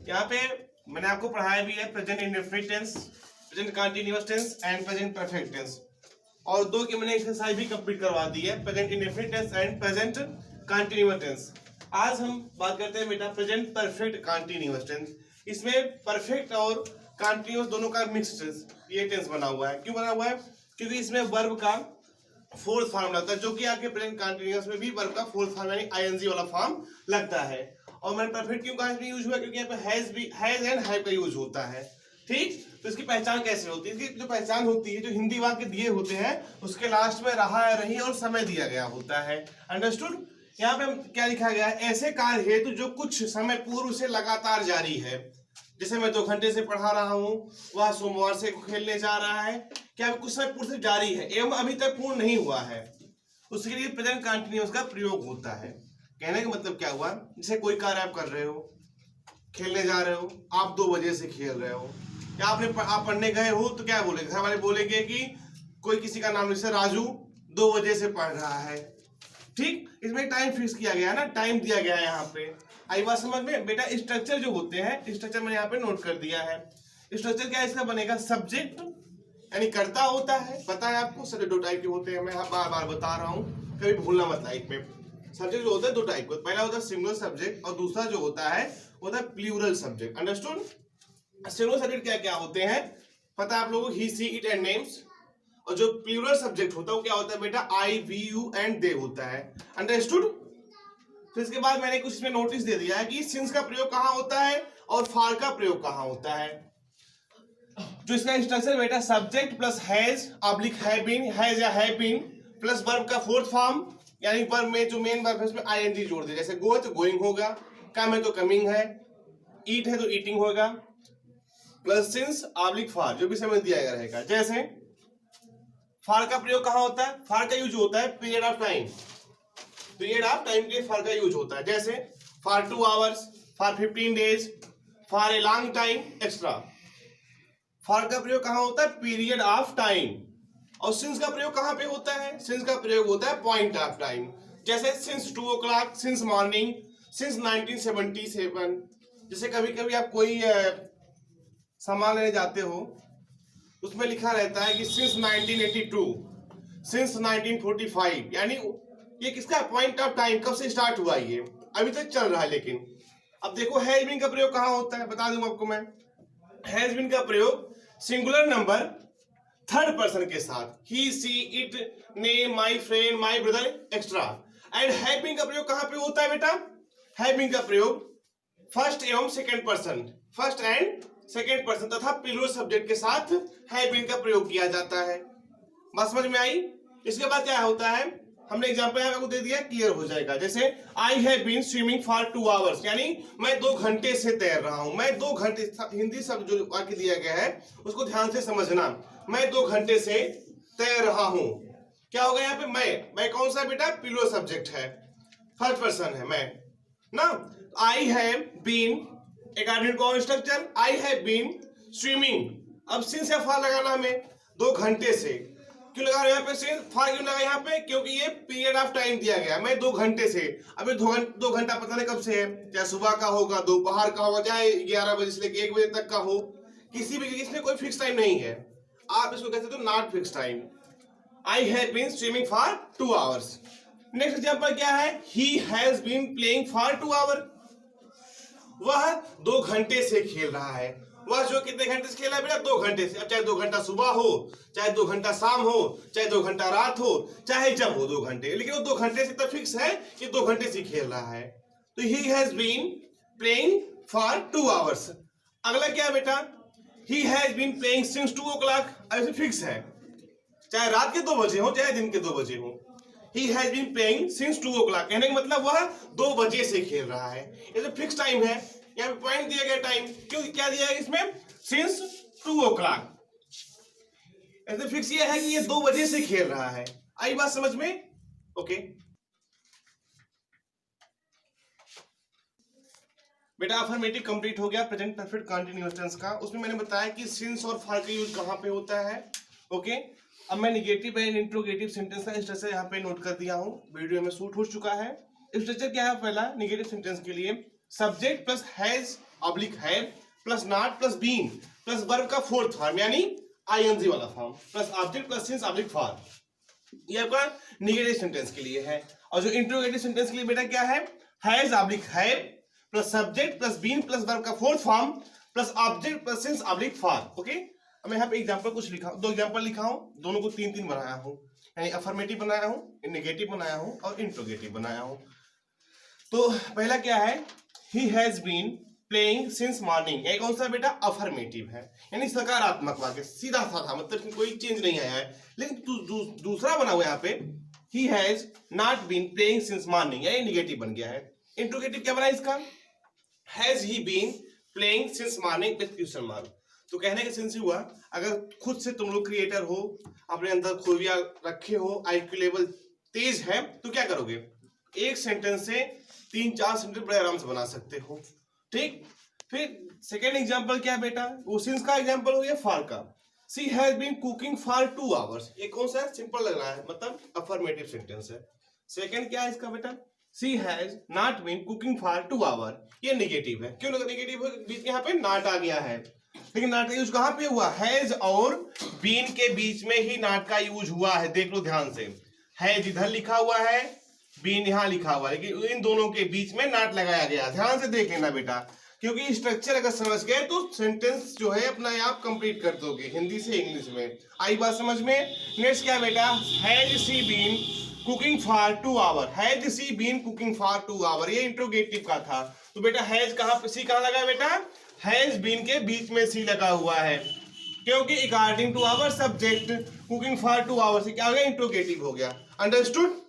यहाँ पे मैंने आपको पढ़ाया भी है present indefinite tense, present continuous tense and present perfect tense, और दो की मैंने एक्सरसाइज भी कंप्लीट करवा दी है, present indefinite tense and present continuous tense. आज हम बात करते हैं बेटा प्रेजेंट परफेक्ट कंटीन्यूअस टेंस। इसमें परफेक्ट और कंटीन्यूअस दोनों का मिक्स्ड ये टेंस बना हुआ है। क्यों बना हुआ है? क्योंकि इसमें वर्ब का फोर्थ फॉर्म लगता है, जो कि आपके प्रेजेंट कंटीन्यूअस में भी वर्ब का फोर्थ फॉर्म यानी आईएनजी वाला फॉर्म लगता है। और मैंने परफेक्ट क्यों कहा इसमें यूज हुआ? क्योंकि यहाँ पे हैज एंड हैव का यूज होता है। ठीक, तो इसकी पहचान कैसे होती है? इसकी जो पहचान होती है, जो हिंदी वाक्य दिए होते हैं उसके लास्ट में रहा है, रही और समय दिया गया होता है। अंडरस्टूड? यहाँ पे क्या लिखा गया है? ऐसे कार्य हेतु जो कुछ समय पूर्व से लगातार जारी है। जैसे मैं 2 घंटे से पढ़ा रहा हूँ, वह सोमवार से खेलने जा रहा है, क्या कुछ समय पूर्व से जारी है एवं अभी तक पूर्ण नहीं हुआ है, उसके लिए प्रेजेंट कंटीन्यूअस का प्रयोग होता है। कहने का मतलब क्या हुआ? जैसे कोई कार्य आप कर रहे हो, खेलने जा रहे हो, आप 2 बजे से खेल रहे हो, या आप पढ़ने गए हो, तो क्या बोलेंगे? घर वाले बोलेंगे कि कोई किसी का नाम जैसे राजू 2 बजे से पढ़ रहा है। ठीक, इसमें टाइम फिक्स किया गया है ना, टाइम दिया गया है। यहाँ पे आई बात समझ में? बेटा स्ट्रक्चर जो होते हैं, स्ट्रक्चर मैंने यहाँ पे नोट कर दिया है। स्ट्रक्चर क्या इसका बनेगा? सब्जेक्ट यानी कर्ता होता है, पता है आपको। सब्जेक्ट 2 टाइप के होते हैं, मैं बार बार बता रहा हूँ, कभी भूलना मत लाइफ में। सब्जेक्ट जो होता है 2 टाइप का, पहला होता है सिंगुलर सब्जेक्ट और दूसरा जो होता है वो होता है plural subject. Understood? Singular subject क्या क्या होते हैं पता है आप लोगों को? He, she, it and names. और जो प्लूरल सब्जेक्ट होता है वो क्या होता है बेटा? आई, वी, यू एंड दे होता है। अंडरस्टूड? तो इसके बाद मैंने कुछ इसमें नोटिस दे दिया है कि सिंस का प्रयोग कहाँ होता है और फॉर का प्रयोग कहाँ होता है। जो इसका स्ट्रक्चर बेटा subject plus has oblique have been, has या हैव बीन प्लस वर्ब का फोर्थ फॉर्म, यानी वर्ब में जो मेन वर्ब है उसमें आईएनजी जोड़ दे। जैसे गो है तो गोइंग होगा, कम है तो कमिंग है, ईट है तो ईटिंग होगा, प्लस सिंस ऑब्लिक फॉर जो भी समय दिया गया रहेगा। जैसे फॉर का प्रयोग कहाँ होता है? फॉर का यूज होता है period of time, period of time के फॉर का यूज होता है। जैसे for 2 hours, for 15 days, for a long time extra. For का प्रयोग कहाँ होता है? Period of time. और सिंस का प्रयोग कहाँ पे होता है? सिंस का प्रयोग होता है पॉइंट ऑफ टाइम। जैसे since 2 o'clock, since morning, since 1977। जैसे कभी कभी आप कोई सामान लेने जाते हो, उसमें लिखा रहता है कि सिंस 1982, सिंस 1945, यानी ये किसका पॉइंट ऑफ टाइम, कब से स्टार्ट हुआ ये, अभी तक चल रहा है। लेकिन अब देखो हैज बीन का प्रयोग कहाँ होता है, बता दूंगा आपको मैं। हैज बीन का प्रयोग सिंगुलर नंबर थर्ड पर्सन के साथ, ही, सी, इट, ने, my friend, my brother extra. And have been का प्रयोग कहाँ पे होता है बेटा? हैव बीन का प्रयोग फर्स्ट एवं second person, first and second person तथा प्लूरल सब्जेक्ट के साथ हैव बीन का प्रयोग किया जाता है। बात समझ में आई? इसके बाद क्या होता है, हमने एग्जांपल यहाँ पे दे दिया, क्लियर हो जाएगा। जैसे I have been swimming for 2 hours, यानी मैं 2 घंटे से तैर रहा हूं। मैं 2 घंटे, हिंदी शब्द जो वाक्य दिया गया है उसको ध्यान से समझना। मैं 2 घंटे से तैर रहा हूं, क्या होगा यहाँ पे? मैं कौन सा बेटा? प्लूरल सब्जेक्ट है, फर्स्ट पर्सन है मैं ना। I have been according to structure, I have been swimming. अब सिंस या फॉर लगाना हमें 2 घंटे से। क्यों लगा रहे हैं यहाँ पे सिंस? फॉर क्यों लगा यहाँ पे? क्योंकि ये पीरियड ऑफ टाइम दिया गया, मैं 2 घंटे से। अभी 2 घंटा पता नहीं कब से है, चाहे सुबह का होगा, दोपहर का होगा, चाहे 11 बजे से लेकर 1 बजे तक का हो, किसी भी, इसमें कोई फिक्स टाइम नहीं है। आप इसको कहते हो not fix time. I have been swimming for 2 hours. Next example क्या है? He has been playing for 2 hour. वह 2 घंटे से खेल रहा है। वह जो कितने घंटे से खेला बेटा? 2 घंटे से। अब चाहे 2 घंटा सुबह हो, चाहे 2 घंटा शाम हो, चाहे 2 घंटा रात हो, चाहे जब हो 2 घंटे, लेकिन वो 2 घंटे से तो फिक्स है कि 2 घंटे से खेल रहा है। तो he has been playing for 2 hours. अगला क्या बेटा? He has been playing since 2 o'clock। ऐसे फिक्स है, चाहे रात के 2 बजे हो, चाहे दिन के 2 बजे हो। He has been playing since 2 o'clock, कहने का मतलब वह 2 बजे से खेल रहा है। ये तो फिक्स टाइम है, यहाँ पे पॉइंट दिया गया टाइम, क्योंकि क्या दिया है इसमें? Since 2 o'clock। ऐसे फिक्स ये है कि ये 2 बजे से खेल रहा है। आई बात समझ में? ओके बेटा, अफर्मेटिव कंप्लीट हो गया प्रेजेंट परफेक्ट कंटीन्यूअस टेंस का। उसमें मैंने बताया कि सिंस और फॉर का यूज कहाँ पे होता है। ओके, अब मैं निगेटिव एंड इंट्रोगेटिव सेंटेंस का स्ट्रक्चर यहाँ पे नोट कर दिया हूँ, वीडियो में शूट हो चुका है। स्ट्रक्चर क्या है? पहला निगेटिव सेंटेंस के लिए subject plus has oblique have plus not plus been plus verb का फोर्थ फॉर्म यानी आईएनजी वाला form plus object plus since oblique form. ये आपका नेगेटिव सेंटेंस के लिए है। और जो इंट्रोगेटिव सेंटेंस के लिए बेटा क्या है, has oblique have plus subject plus been plus verb का fourth form plus object plus since oblique form. Okay, अब मैं यहाँ पे एग्जांपल कुछ लिखा हूं, दो एग्जांपल लिखा हूं, दोनों को 3-3 बनाया हूं, यानी अफर्मेटिव बनाया हूं, नेगेटिव बनाया हूं और इंट्रोगेटिव बनाया हूं। तो पहला क्या है, he has been playing since morning, ये कौन सा बेटा, अफर्मेटिव है, यानी सकारात्मक वाक्य, सीधा साधा, मतलब कोई चेंज नहीं आया है। लेकिन दूसरा बना हुआ यहाँ पे, he has not been playing since morning, ये नेगेटिव बन गया है। इंट्रोगेटिव क्या बना इसका, has he been playing since morning with question mark. तो कहने का सेंस हुआ, अगर खुद से तुम लोग क्रिएटर हो, अपने अंदर खूबियां रखे हो, आईक्यू लेवल तेज है, तो क्या करोगे, एक सेंटेंस से 3-4 सेंटेंस बड़े आराम से बना सकते हो। ठीक, फिर सेकेंड एग्जांपल क्या है बेटा, वो सिंस का एग्जांपल हो गया फॉर का। She has been cooking for 2 hours, ये कौन सा है, सिंपल लग रहा है, मतलब अफर्मेटिव सेंटेंस है। सेकेंड क्या है इसका बेटा, she has not been cooking for 2 hour, ये नेगेटिव है। क्यों नेगेटिव है, बीच में यहाँ पे नॉट आ गया है, लेकिन नॉट का यूज कहां पे हुआ, हैज और बीन के बीच में ही नॉट का यूज हुआ है। देख लो ध्यान से, हैज इधर लिखा हुआ है, बीन यहां लिखा हुआ है, लेकिन इन दोनों के बीच में नॉट लगाया गया। ध्यान से देख लेना बेटा, क्योंकि स्ट्रक्चर अगर समझ गए तो सेंटेंस जो है अपना आप कंप्लीट कर दोगे हिंदी से इंग्लिश में। आई बात समझ में। नेक्स्ट क्या बेटा, has she been cooking for 2 hour, has she been cooking for 2 hour, ये इंट्रोगेटिव का था। तो बेटा हैज कहां पे, सी कहां लगा है बेटा, हैज बीन के बीच में सी लगा हुआ है, क्योंकि according to our subject cooking for 2 hour से क्या हो गया, इंट्रोगेटिव हो गया। अंडरस्टूड।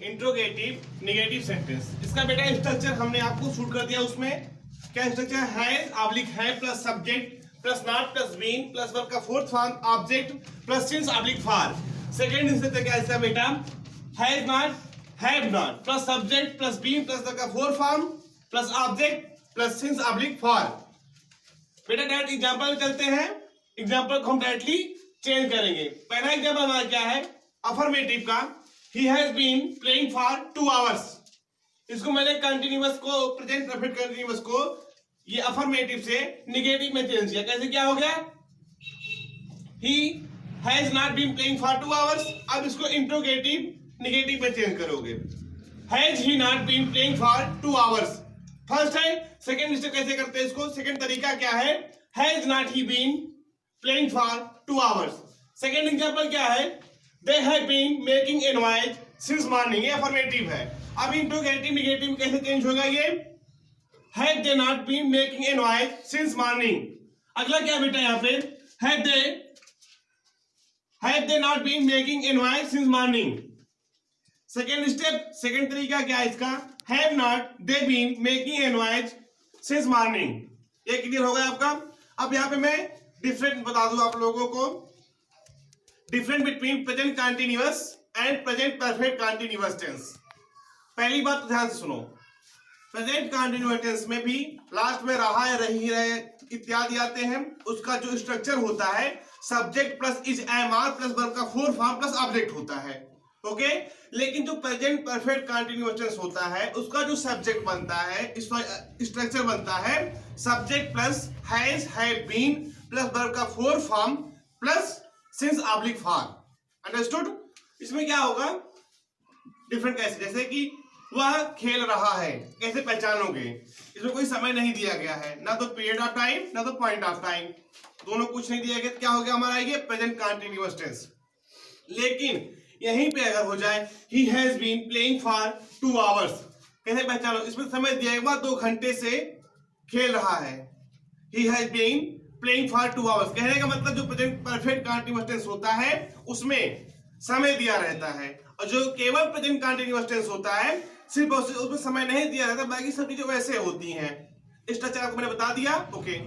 इंट्रोगेटिव नेगेटिव सेंटेंस, इसका बेटा स्ट्रक्चर हमने आपको शूट कर दिया। उसमें क्या स्ट्रक्चर, हैज ऑब्लिक है plus subject plus not plus been plus verb का fourth form object plus since oblique for. Second structure क्या है बेटा, has not have not plus subject plus been plus verb का fourth form plus object plus since oblique for. बेटा direct example में चलते हैं, example को हम डायरेक्टली चेंज करेंगे। पहला एग्जांपल हमारा क्या है, अफर्मेटिव का, he has been playing for 2 hours। इसको मैंने कंटिन्यूअस को, प्रेजेंट परफेक्ट कंटिन्यूअस को ये अफर्मेटिव से नेगेटिव में चेंज किया। कैसे क्या हो गया, he has not been playing for 2 hours। अब इसको इंट्रोगेटिव नेगेटिव में चेंज करोगे, has he not been playing for 2 hours। First है, सेकंड स्टेप कैसे करते हैं इसको, सेकंड तरीका क्या है, has not he been playing for 2 hours। Second example क्या है, they have been making a noise since morning, ये अफर्मेटिव है। अब इंट्रोगेटिव नेगेटिव कैसे चेंज होगा, ये have they not been making a noise since morning। अगला क्या बेटा यहाँ पे, have they not been making a noise since morning। Second step, second तरीका क्या है इसका, have not they been making a noise since morning। ये क्लियर हो गया आपका। अब यहाँ पे मैं डिफरेंट बता दूं आप लोगों को, different between present continuous and present perfect continuous tense. पहली बात तो ध्यान से सुनो, प्रेजेंट कंटिन्यूअस टेंस में भी लास्ट में रहा या रही रहे इत्यादि आते हैं। उसका जो स्ट्रक्चर होता है, subject plus is am are plus verb का फोर्थ फॉर्म प्लस ऑब्जेक्ट होता है। ओके, लेकिन जो प्रेजेंट परफेक्ट कंटिन्यूअस टेंस होता है, उसका जो सब्जेक्ट बनता है, स्ट्रक्चर बनता है, subject plus has have been plus verb का fourth form plus since oblique for. Understood. इसमें क्या होगा, डिफरेंट कैसे, जैसे कि वह खेल रहा है। कैसे पहचानोगे? इसमें कोई समय नहीं दिया गया है, ना तो पीरियड ऑफ टाइम ना तो पॉइंट ऑफ टाइम, दोनों कुछ नहीं दिया गया। क्या हो गया हमारा ये प्रेजेंट कंटीन्यूअस टेंस। लेकिन यहीं पे अगर हो जाए he has been playing for 2 hours, कैसे पहचानो? इसमें समय दिया गया 2 घंटे से खेल रहा है। He has been playing for 2 hours, कहने का मतलब जो प्रेजेंट परफेक्ट कंटीन्यूअस टेंस होता है उसमें समय दिया रहता है, और जो केवल प्रेजेंट कंटीन्यूअस टेंस होता है सिर्फ उसमें समय नहीं दिया रहता, बाकी सब चीजें वैसे होती हैं। स्ट्रक्चर आपको मैंने बता दिया। ओके